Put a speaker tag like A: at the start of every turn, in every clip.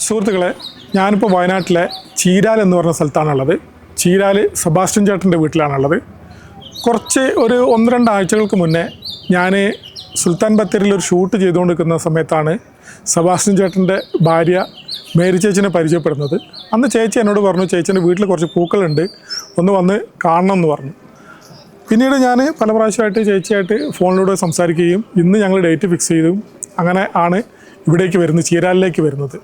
A: സുഹൃത്തുക്കളെ, ഞാനിപ്പോൾ വയനാട്ടിലെ ചീരാൽ എന്ന് പറഞ്ഞ സ്ഥലത്താണുള്ളത്. ചീരാൽ സെബാസ്റ്റ്യൻ ചേട്ടൻ്റെ വീട്ടിലാണുള്ളത്. ഒരു 1-2 ആഴ്ചകൾക്ക് മുന്നേ ഞാൻ സുൽത്താൻ ബത്തേരിയിൽ ഒരു ഷൂട്ട് ചെയ്തുകൊണ്ടിരിക്കുന്ന സമയത്താണ് സെബാസ്റ്റ്യൻ ചേട്ടൻ്റെ ഭാര്യ മേരി ചേച്ചിനെ പരിചയപ്പെടുന്നത്. അന്ന് ചേച്ചി എന്നോട് പറഞ്ഞു, ചേച്ചീൻ്റെ വീട്ടിൽ കുറച്ച് പൂക്കളുണ്ട്, ഒന്ന് വന്ന് കാണണം എന്ന് പറഞ്ഞു. പിന്നീട് ഞാൻ പല പ്രാവശ്യമായിട്ട് ചേച്ചിയായിട്ട് ഫോണിലൂടെ സംസാരിക്കുകയും ഇന്ന് ഞങ്ങൾ ഡേറ്റ് ഫിക്സ് ചെയ്തു. അങ്ങനെ ആണ് ഇവിടേക്ക് വരുന്നത്, ചീരാലിലേക്ക് വരുന്നത്.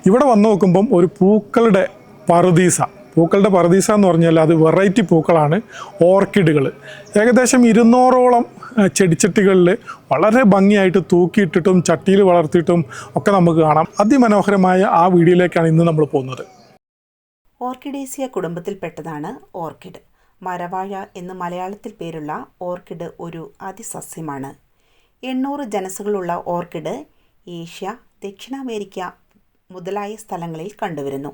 A: ഇവിടെ വന്ന് നോക്കുമ്പം ഒരു പൂക്കളുടെ പറുദീസ എന്ന് പറഞ്ഞാൽ അത് വെറൈറ്റി പൂക്കളാണ്, ഓർക്കിഡുകൾ. ഏകദേശം 200ഓളം ചെടിച്ചട്ടികളിൽ വളരെ ഭംഗിയായിട്ട് തൂക്കിയിട്ടിട്ടും ചട്ടിയിൽ വളർത്തിയിട്ടും ഒക്കെ നമുക്ക് കാണാം. അതിമനോഹരമായ ആ വീഡിയോയിലേക്കാണ് ഇന്ന് നമ്മൾ പോകുന്നത്.
B: ഓർക്കിഡേസിയ കുടുംബത്തിൽപ്പെട്ടതാണ് ഓർക്കിഡ്. മരവാഴ എന്ന് മലയാളത്തിൽ പേരുള്ള ഓർക്കിഡ് ഒരു അതിസസ്യമാണ്. 800 ജനസുകളുള്ള ഓർക്കിഡ് ഏഷ്യ, ദക്ഷിണാമേരിക്ക മുതലായ സ്ഥലങ്ങളിൽ കണ്ടുവരുന്നു.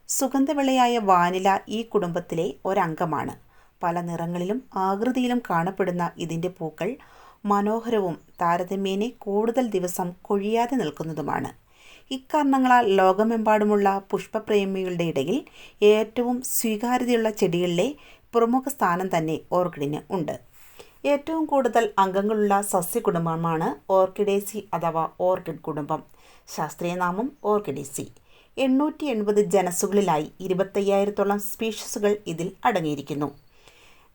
B: സുഗന്ധവിളയായ വാനില ഈ കുടുംബത്തിലെ ഒരംഗമാണ്. പല നിറങ്ങളിലും ആകൃതിയിലും കാണപ്പെടുന്ന ഇതിൻ്റെ പൂക്കൾ മനോഹരവും താരതമ്യേന കൂടുതൽ ദിവസം കൊഴിയാതെ നിൽക്കുന്നതുമാണ്. ഇക്കാരണങ്ങളാൽ ലോകമെമ്പാടുമുള്ള പുഷ്പപ്രേമികളുടെ ഇടയിൽ ഏറ്റവും സ്വീകാര്യതയുള്ള ചെടികളിലെ പ്രമുഖ സ്ഥാനം തന്നെ ഓർക്കിഡിന് ഉണ്ട്. ഏറ്റവും കൂടുതൽ അംഗങ്ങളുള്ള സസ്യകുടുംബമാണ് ഓർക്കിഡേസി അഥവാ ഓർക്കിഡ് കുടുംബം. ശാസ്ത്രീയ നാമം ഓർക്കിഡേസി. 880 ജനസുകളിലായി 25,000-ഓളം സ്പീഷീസുകൾ ഇതിൽ അടങ്ങിയിരിക്കുന്നു.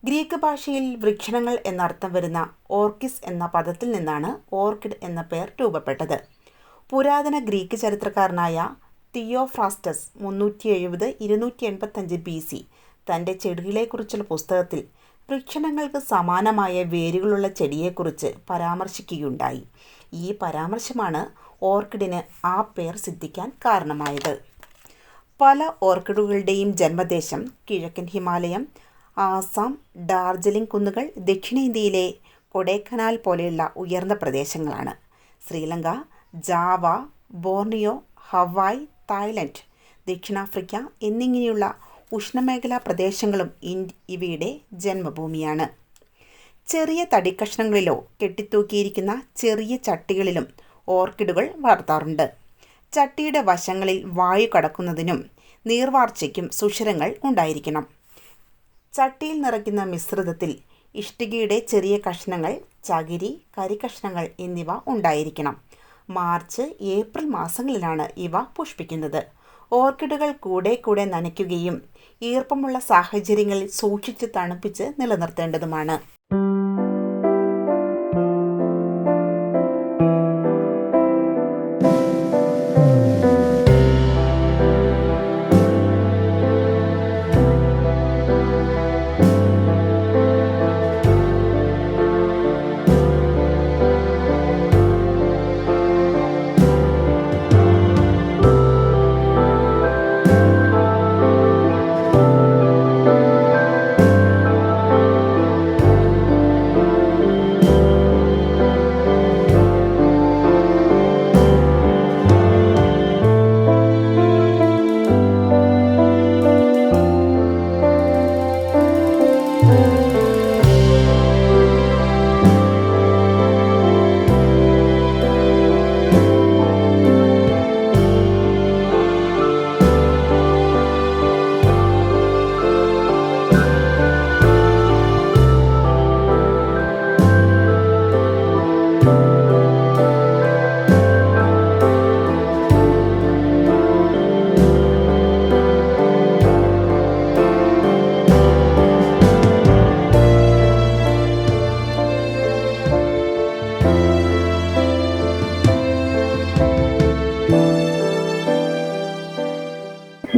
B: ഗ്രീക്ക് ഭാഷയിൽ വൃക്ഷണങ്ങൾ എന്നർത്ഥം വരുന്ന ഓർക്കിസ് എന്ന പദത്തിൽ നിന്നാണ് ഓർക്കിഡ് എന്ന പേർ രൂപപ്പെട്ടത്. പുരാതന ഗ്രീക്ക് ചരിത്രകാരനായ തിയോഫ്രാസ്റ്റസ് 370-285 BC തൻ്റെ ചെടികളെക്കുറിച്ചുള്ള പുസ്തകത്തിൽ വൃക്ഷണങ്ങൾക്ക് സമാനമായ വേരുകളുള്ള ചെടിയെക്കുറിച്ച് പരാമർശിക്കുകയുണ്ടായി. ഈ പരാമർശമാണ് ഓർക്കിഡിന് ആ പേർ സിദ്ധിക്കാൻ കാരണമായത്. പല ഓർക്കിഡുകളുടെയും ജന്മദേശം കിഴക്കൻ ഹിമാലയം, ആസാം, ഡാർജിലിംഗ് കുന്നുകൾ, ദക്ഷിണേന്ത്യയിലെ കൊടൈക്കനാൽ പോലെയുള്ള ഉയർന്ന പ്രദേശങ്ങളാണ്. Sri Lanka, Java, Borneo, Hawaii, Thailand, ദക്ഷിണാഫ്രിക്ക എന്നിങ്ങനെയുള്ള ഉഷ്ണമേഖലാ പ്രദേശങ്ങളും ഇവയുടെ ജന്മഭൂമിയാണ്. ചെറിയ തടിക്കഷ്ണങ്ങളിലോ കെട്ടിത്തൂക്കിയിരിക്കുന്ന ചെറിയ ചട്ടികളിലും ഓർക്കിഡുകൾ വളർത്താറുണ്ട്. ചട്ടിയുടെ വശങ്ങളിൽ വായു കടക്കുന്നതിനും നീർവാർച്ചയ്ക്കും സുഷിരങ്ങൾ ഉണ്ടായിരിക്കണം. ചട്ടിയിൽ നിറയ്ക്കുന്ന മിശ്രിതത്തിൽ ഇഷ്ടികയുടെ ചെറിയ കഷ്ണങ്ങൾ, ചകിരി, കരിക്കഷ്ണങ്ങൾ എന്നിവ ഉണ്ടായിരിക്കണം. മാർച്ച്, ഏപ്രിൽ മാസങ്ങളിലാണ് ഇവ പുഷ്പിക്കുന്നത്. ഓർക്കിഡുകൾ കൂടെ നനയ്ക്കുകയും ഈർപ്പമുള്ള സാഹചര്യങ്ങളിൽ സൂക്ഷിച്ച് തണുപ്പിച്ച് നിലനിർത്തേണ്ടതുമാണ്.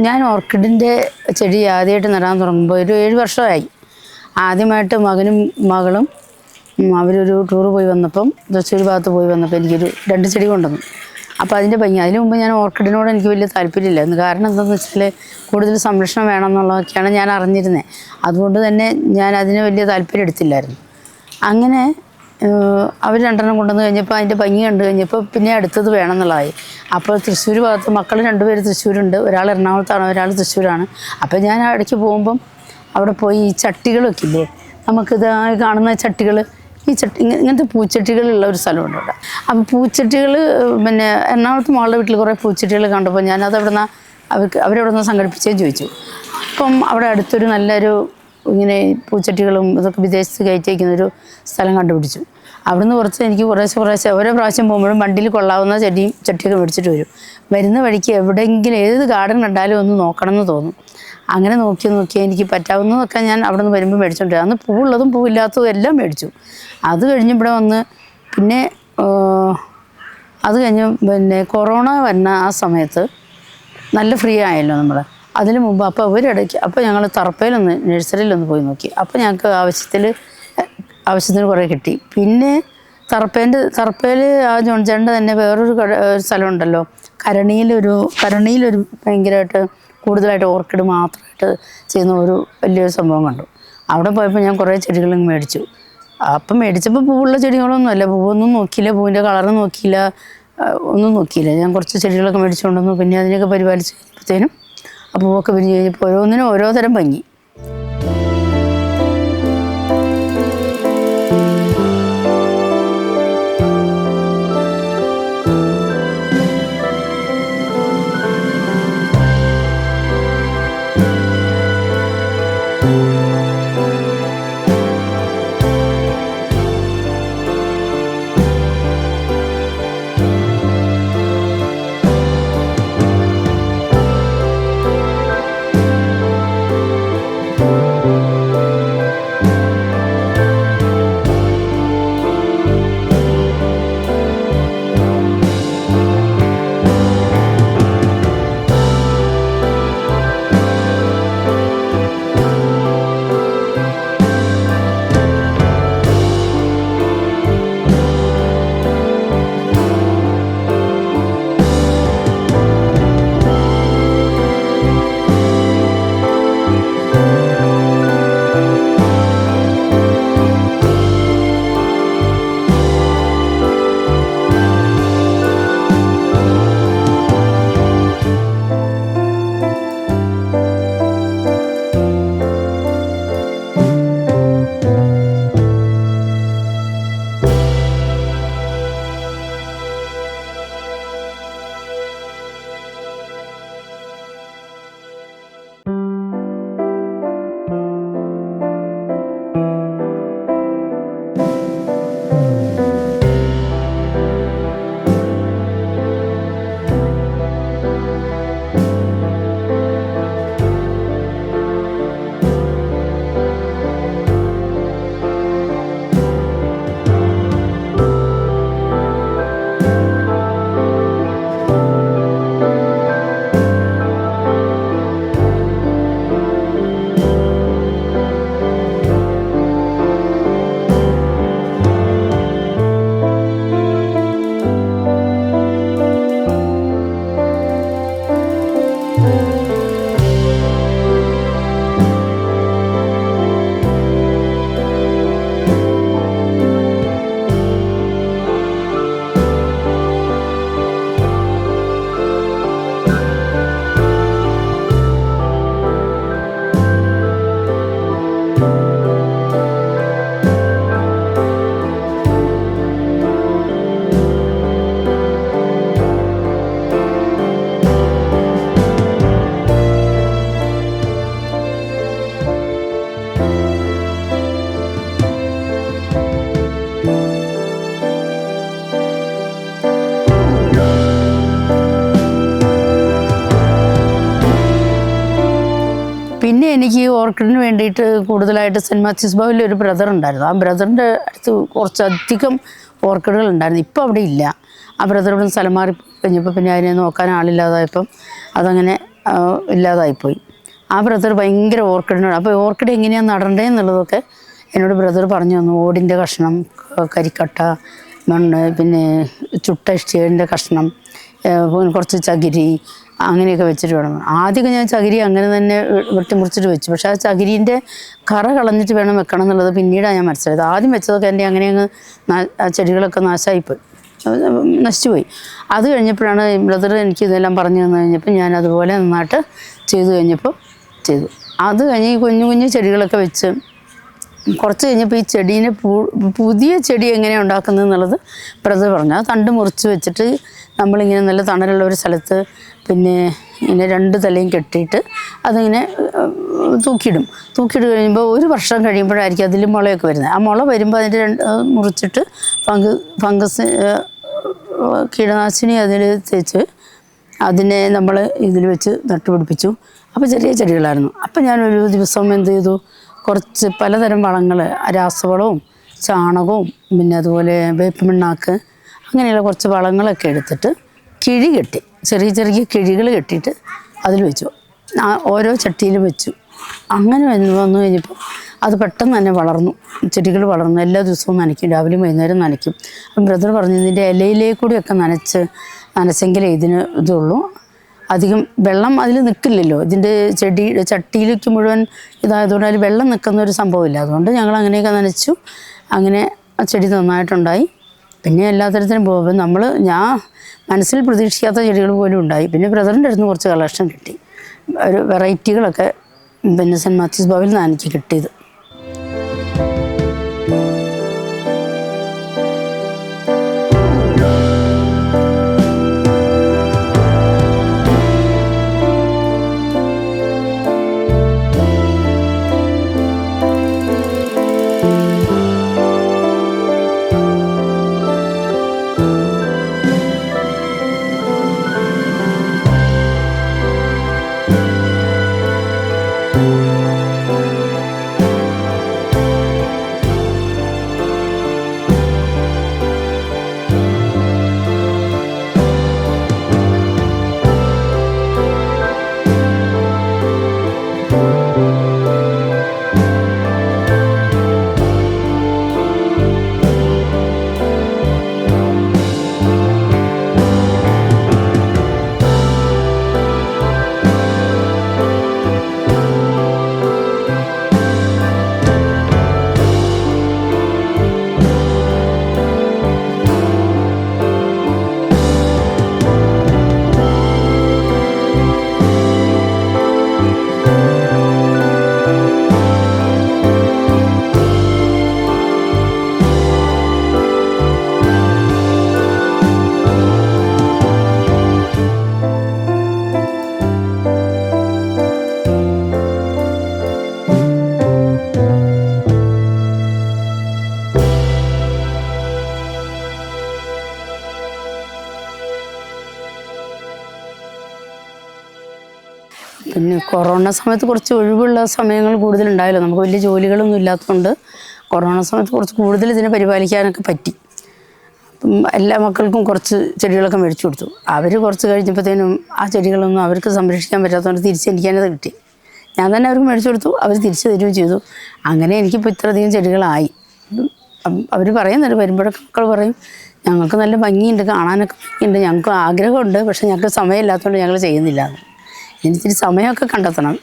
C: ഞാൻ ഓർക്കിഡിൻ്റെ ചെടി ആദ്യമായിട്ട് നടാൻ തുടങ്ങുമ്പോൾ ഒരു 7 വർഷമായി. ആദ്യമായിട്ട് മകനും മകളും അവരൊരു ടൂറ് പോയി വന്നപ്പം, തൃശ്ശൂർ ഭാഗത്ത് പോയി വന്നപ്പോൾ എനിക്കൊരു 2 ചെടി കൊണ്ടുവന്നു. അപ്പോൾ അതിൻ്റെ ഭംഗി, അതിന് മുമ്പ് ഞാൻ ഓർക്കിഡിനോട് എനിക്ക് വലിയ താല്പര്യമില്ലായിരുന്നു. കാരണം എന്താണെന്ന് വെച്ചാൽ കൂടുതൽ സംരക്ഷണം വേണമെന്നുള്ളതൊക്കെയാണ് ഞാൻ അറിഞ്ഞിരുന്നത്. അതുകൊണ്ട് തന്നെ ഞാൻ അതിന് വലിയ താല്പര്യം എടുത്തില്ലായിരുന്നു. അങ്ങനെ അവർ 2 കൊണ്ടുവന്ന് കഴിഞ്ഞപ്പോൾ അതിൻ്റെ ഭംഗി കണ്ടു കഴിഞ്ഞപ്പോൾ പിന്നെ അടുത്തത് വേണമെന്നുള്ളതായി. അപ്പോൾ തൃശ്ശൂർ ഭാഗത്ത് മക്കൾ 2 പേര് തൃശ്ശൂരുണ്ട്, ഒരാൾ എറണാകുളത്താണ്, ഒരാൾ തൃശ്ശൂരാണ്. അപ്പോൾ ഞാൻ ഇടയ്ക്ക് പോകുമ്പം അവിടെ പോയി ഈ ചട്ടികളൊക്കെ ഇല്ലേ, നമുക്കിത് കാണുന്ന ചട്ടികൾ, ഇങ്ങനത്തെ പൂച്ചട്ടികളുള്ള ഒരു സ്ഥലമുണ്ട് അവിടെ. അപ്പോൾ പൂച്ചട്ടികൾ പിന്നെ എറണാകുളത്ത് മോളുടെ വീട്ടിൽ കുറേ പൂച്ചട്ടികൾ കണ്ടപ്പോൾ ഞാനത് അവരെവിടെ നിന്ന് സംഘടിപ്പിച്ചേന്ന് ചോദിച്ചു. അപ്പം അവിടെ അടുത്തൊരു നല്ലൊരു ഇങ്ങനെ പൂച്ചട്ടികളും ഇതൊക്കെ വിദേശത്ത് കയറ്റി വയ്ക്കുന്നൊരു സ്ഥലം കണ്ടുപിടിച്ചു. അവിടുന്ന് എനിക്ക് കുറേശ്ശെ ഓരോ പ്രാവശ്യം പോകുമ്പോഴും വണ്ടിയിൽ കൊള്ളാവുന്ന ചട്ടിയൊക്കെ മേടിച്ചിട്ട് വരും. വരുന്ന വഴിക്ക് എവിടെയെങ്കിലും ഏത് ഗാർഡൻ കണ്ടാലും ഒന്ന് നോക്കണം എന്ന് തോന്നും. അങ്ങനെ നോക്കി എനിക്ക് പറ്റാവുന്നതൊക്കെ ഞാൻ അവിടെ നിന്ന് വരുമ്പോൾ മേടിച്ചോണ്ട് അന്ന് പൂവുള്ളതും പൂവില്ലാത്തതും എല്ലാം മേടിച്ചു. അത് കഴിഞ്ഞ് ഇവിടെ വന്ന് പിന്നെ അത് കഴിഞ്ഞ് പിന്നെ കൊറോണ വരുന്ന ആ സമയത്ത് നല്ല ഫ്രീ ആയല്ലോ നമ്മൾ. അതിന് മുമ്പ് അപ്പോൾ അപ്പോൾ ഞങ്ങൾ തറപ്പയിലൊന്ന് നഴ്സറിയിലൊന്ന് പോയി നോക്കി. അപ്പോൾ ഞങ്ങൾക്ക് ആവശ്യത്തിന് കുറേ കിട്ടി. പിന്നെ തറപ്പയിൽ ആ ജോൺചേട്ടൻ്റെ തന്നെ വേറൊരു സ്ഥലമുണ്ടല്ലോ, കരണിയിലൊരു ഭയങ്കരമായിട്ട് കൂടുതലായിട്ട് ഓർക്കിഡ് മാത്രമായിട്ട് ചെയ്യുന്ന ഒരു വലിയൊരു സംഭവം കണ്ടു. അവിടെ പോയപ്പോൾ ഞാൻ കുറേ ചെടികളും മേടിച്ചു. അപ്പം മേടിച്ചപ്പോൾ പൂവുള്ള ചെടികളൊന്നുമല്ല, പൂവൊന്നും നോക്കിയില്ല, പൂവിൻ്റെ കളറ് നോക്കിയില്ല, ഒന്നും നോക്കിയില്ല. ഞാൻ കുറച്ച് ചെടികളൊക്കെ മേടിച്ചുകൊണ്ടുവന്നു. പിന്നെ അതിനൊക്കെ പരിപാലിച്ച് കഴിഞ്ഞപ്പോഴത്തേനും ആ പൂവൊക്കെ വിരിഞ്ഞ് കഴിഞ്ഞപ്പോൾ ഓരോന്നിനും ഓരോ തരം ഭംഗി. പിന്നെ എനിക്ക് ഓർക്കിഡിന് വേണ്ടിയിട്ട് കൂടുതലായിട്ട് സെൻറ്റ് മാത്യൂസ് ഭവനിൽ ഒരു ബ്രദർ ഉണ്ടായിരുന്നു. ആ ബ്രദറിൻ്റെ അടുത്ത് കുറച്ചധികം ഓർക്കിഡുകൾ ഉണ്ടായിരുന്നു. ഇപ്പോൾ അവിടെ ഇല്ല. ആ ബ്രദർ ഇവിടെ സ്ഥലം മാറി കഴിഞ്ഞപ്പോൾ പിന്നെ അതിനെ നോക്കാൻ ആളില്ലാതായപ്പം അതങ്ങനെ ഇല്ലാതായിപ്പോയി. ആ ബ്രദർ ഭയങ്കര ഓർക്കിഡിനോട്. അപ്പോൾ ഓർക്കിഡ് എങ്ങനെയാണ് നടണ്ടേന്നുള്ളതൊക്കെ എന്നോട് ബ്രദർ പറഞ്ഞു തന്നു. ഓടിൻ്റെ കഷ്ണം, കരിക്കട്ട, മണ്ണ്, പിന്നെ ചുട്ട ഇഷ്ടികേൻ്റെ കഷ്ണം, കുറച്ച് ചകിരി, അങ്ങനെയൊക്കെ വെച്ചിട്ട് വേണം. ആദ്യമൊക്കെ ഞാൻ ചകിരി അങ്ങനെ തന്നെ വെട്ടിമുറിച്ചിട്ട് വെച്ചു. പക്ഷേ ആ ചകിരീൻ്റെ കറ കളഞ്ഞിട്ട് വേണം വെക്കണം എന്നുള്ളത് പിന്നീടാണ് ഞാൻ മനസ്സിലായത്. ആദ്യം വെച്ചതൊക്കെ എൻ്റെ അങ്ങനെ അങ്ങ് ആ ചെടികളൊക്കെ നാശമായിപ്പോയി, നശിച്ചുപോയി. അത് കഴിഞ്ഞപ്പോഴാണ് ബ്രദർ എനിക്ക് ഇതെല്ലാം പറഞ്ഞു തന്നു കഴിഞ്ഞപ്പോൾ ഞാൻ അതുപോലെ നന്നായിട്ട് ചെയ്തു കഴിഞ്ഞപ്പോൾ ചെയ്തു. അത് കഴിഞ്ഞ് കുഞ്ഞു കുഞ്ഞു ചെടികളൊക്കെ വെച്ച് കുറച്ച് കഴിഞ്ഞപ്പോൾ ഈ ചെടീനെ പുതിയ ചെടി എങ്ങനെയാണ് ഉണ്ടാക്കുന്നത് എന്നുള്ളത് ബ്രദർ പറഞ്ഞു. ആ തണ്ട് മുറിച്ച് വെച്ചിട്ട് നമ്മളിങ്ങനെ നല്ല തണലുള്ള ഒരു സ്ഥലത്ത് പിന്നെ ഇങ്ങനെ 2 തലയും കെട്ടിയിട്ട് അതിങ്ങനെ തൂക്കിയിട്ട് കഴിയുമ്പോൾ 1 വർഷം കഴിയുമ്പോഴായിരിക്കും അതിൽ മുളയൊക്കെ വരുന്നത്. ആ മുള വരുമ്പോൾ അതിൻ്റെ മുറിച്ചിട്ട് ഫംഗസ് കീടനാശിനി അതിൽ തേച്ച് അതിനെ നമ്മൾ ഇതിൽ വെച്ച് നട്ടുപിടിപ്പിച്ചു. അപ്പോൾ ചെറിയ ചെടികളായിരുന്നു. അപ്പോൾ ഞാനൊരു ദിവസം എന്ത് ചെയ്തു, കുറച്ച് പലതരം വളങ്ങൾ, രാസവളവും ചാണകവും പിന്നെ അതുപോലെ വേപ്പ് പിണ്ണാക്ക് അങ്ങനെയുള്ള കുറച്ച് വളങ്ങളൊക്കെ എടുത്തിട്ട് കിഴി കെട്ടി, ചെറിയ കിഴികൾ കെട്ടിയിട്ട് അതിൽ വെച്ചു. ഓരോ ചട്ടിയിലും വെച്ചു. അങ്ങനെ വന്നു കഴിഞ്ഞപ്പോൾ അത് പെട്ടെന്ന് തന്നെ വളർന്നു, ചെടികൾ വളർന്നു. എല്ലാ ദിവസവും നനയ്ക്കും, രാവിലെയും വൈകുന്നേരം നനയ്ക്കും. അപ്പം ബ്രദർ പറഞ്ഞു ഇതിൻ്റെ ഇലയിലേക്കൂടിയൊക്കെ നനച്ചെങ്കിലേ ഇതിന് ഇതുള്ളൂ, അധികം വെള്ളം അതിൽ നിൽക്കില്ലല്ലോ. ഇതിൻ്റെ ചെടിയുടെ ചട്ടിയിലേക്ക് മുഴുവൻ ഇതായതുകൊണ്ട് അതിൽ വെള്ളം നിൽക്കുന്ന ഒരു സംഭവമില്ല. അതുകൊണ്ട് ഞങ്ങൾ അങ്ങനെയൊക്കെ നനച്ചു. അങ്ങനെ ആ ചെടി നന്നായിട്ടുണ്ടായി. പിന്നെ എല്ലാ തരത്തിലും പോകുമ്പോൾ ഞാൻ മനസ്സിൽ പ്രതീക്ഷിക്കാത്ത ചെടികൾ പോലും ഉണ്ടായി. പിന്നെ ബ്രദറിൻ്റെ അടുത്ത് കുറച്ച് കളക്ഷൻ കിട്ടി, ഒരു വെറൈറ്റികളൊക്കെ പിന്നെ സെൻറ്റ് മാത്യൂസ് ഭവനിൽ നിന്നാണ് എനിക്ക് കിട്ടിയത്. പിന്നെ കൊറോണ സമയത്ത് കുറച്ച് ഒഴിവുള്ള സമയങ്ങൾ കൂടുതലുണ്ടായല്ലോ, നമുക്ക് വലിയ ജോലികളൊന്നും ഇല്ലാത്തതുകൊണ്ട് കൊറോണ സമയത്ത് കുറച്ച് കൂടുതൽ ഇതിനെ പരിപാലിക്കാനൊക്കെ പറ്റി. അപ്പം എല്ലാ മക്കൾക്കും കുറച്ച് ചെടികളൊക്കെ മേടിച്ചു കൊടുത്തു. അവർ കുറച്ച് കഴിഞ്ഞപ്പോഴത്തേനും ആ ചെടികളൊന്നും അവർക്ക് സംരക്ഷിക്കാൻ പറ്റാത്തതുകൊണ്ട് തിരിച്ചെനിക്കാനത് കിട്ടി. ഞാൻ തന്നെ അവർക്ക് മേടിച്ചു കൊടുത്തു, അവർ തിരിച്ചു തരികയും ചെയ്തു. അങ്ങനെ എനിക്കിപ്പോൾ ഇത്രയധികം ചെടികളായി. അവർ പറയുന്നുണ്ട്, വരുമ്പോഴൊക്കെ മക്കൾ പറയും ഞങ്ങൾക്ക് നല്ല ഭംഗിയുണ്ട്, കാണാനൊക്കെ ഭംഗിയുണ്ട്, ഞങ്ങൾക്ക് ആഗ്രഹമുണ്ട്, പക്ഷേ ഞങ്ങൾക്ക് സമയമില്ലാത്തതുകൊണ്ട് ഞങ്ങൾ ചെയ്യുന്നില്ല. എനിക്കിരി സമയമൊക്കെ കണ്ടെത്തണം.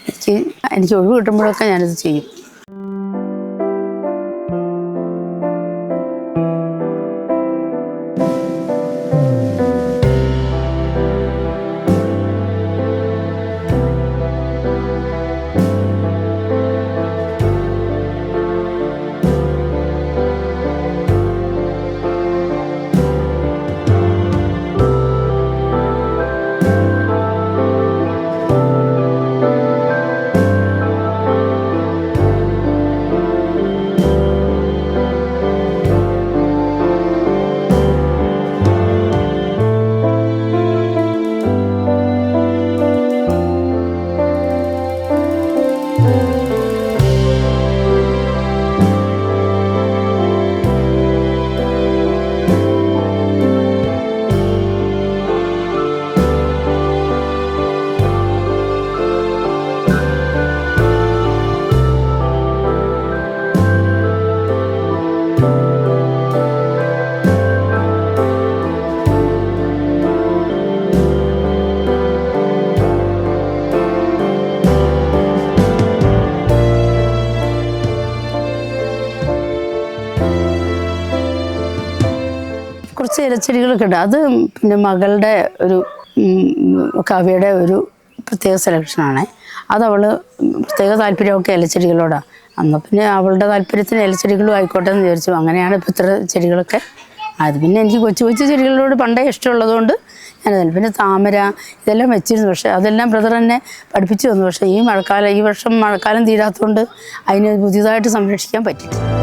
C: എനിക്ക് ഒഴിവ് കിട്ടുമ്പോഴൊക്കെ ഞാനിത് ചെയ്യും. കുറച്ച് ഇലച്ചെടികളൊക്കെ ഉണ്ട്. അത് പിന്നെ മകളുടെ ഒരു കവിയുടെ ഒരു പ്രത്യേക സെലക്ഷനാണ്. അതവൾ പ്രത്യേക താല്പര്യമൊക്കെ ഇലച്ചെടികളോടാണ്. എന്നാൽ പിന്നെ അവളുടെ താല്പര്യത്തിന് ഇലച്ചെടികളും ആയിക്കോട്ടെ എന്ന് വിചാരിച്ചു. അങ്ങനെയാണ് ഇപ്പോൾ ഇത്ര ചെടികളൊക്കെ. അത് പിന്നെ എനിക്ക് കൊച്ചു കൊച്ചു ചെടികളോട് പണ്ടേ ഇഷ്ടമുള്ളതുകൊണ്ട് ഞാനതല്ല. പിന്നെ താമര ഇതെല്ലാം വെച്ചിരുന്നു. പക്ഷേ അതെല്ലാം ബ്രദർ എന്നെ പഠിപ്പിച്ചു തന്നു. പക്ഷേ ഈ വർഷം മഴക്കാലം തീരാത്തതുകൊണ്ട് അതിന് പുതിയതായിട്ട് സംരക്ഷിക്കാൻ പറ്റിയിട്ടില്ല.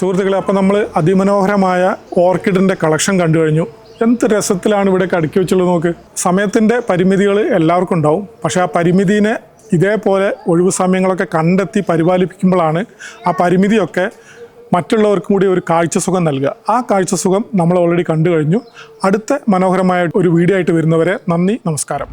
A: സുഹൃത്തുക്കളെ, അപ്പോൾ നമ്മൾ അതിമനോഹരമായ ഓർക്കിഡിൻ്റെ കളക്ഷൻ കണ്ടു കഴിഞ്ഞു. എന്ത് രസത്തിലാണ് ഇവിടെ അടുക്കി വെച്ചുള്ളത് നോക്ക്. സമയത്തിൻ്റെ പരിമിതികൾ എല്ലാവർക്കും ഉണ്ടാവും. പക്ഷേ ആ പരിമിതിനെ ഇതേപോലെ ഒഴിവു സമയങ്ങളൊക്കെ കണ്ടെത്തി പരിപാലിപ്പിക്കുമ്പോഴാണ് ആ പരിമിതിയൊക്കെ മറ്റുള്ളവർക്കും കൂടി ഒരു കാഴ്ചസുഖം നൽകുക. ആ കാഴ്ചസുഖം നമ്മൾ ഓൾറെഡി കണ്ടു കഴിഞ്ഞു. അടുത്ത മനോഹരമായ ഒരു വീഡിയോ ആയിട്ട് വരുന്നവരെ നന്ദി, നമസ്കാരം.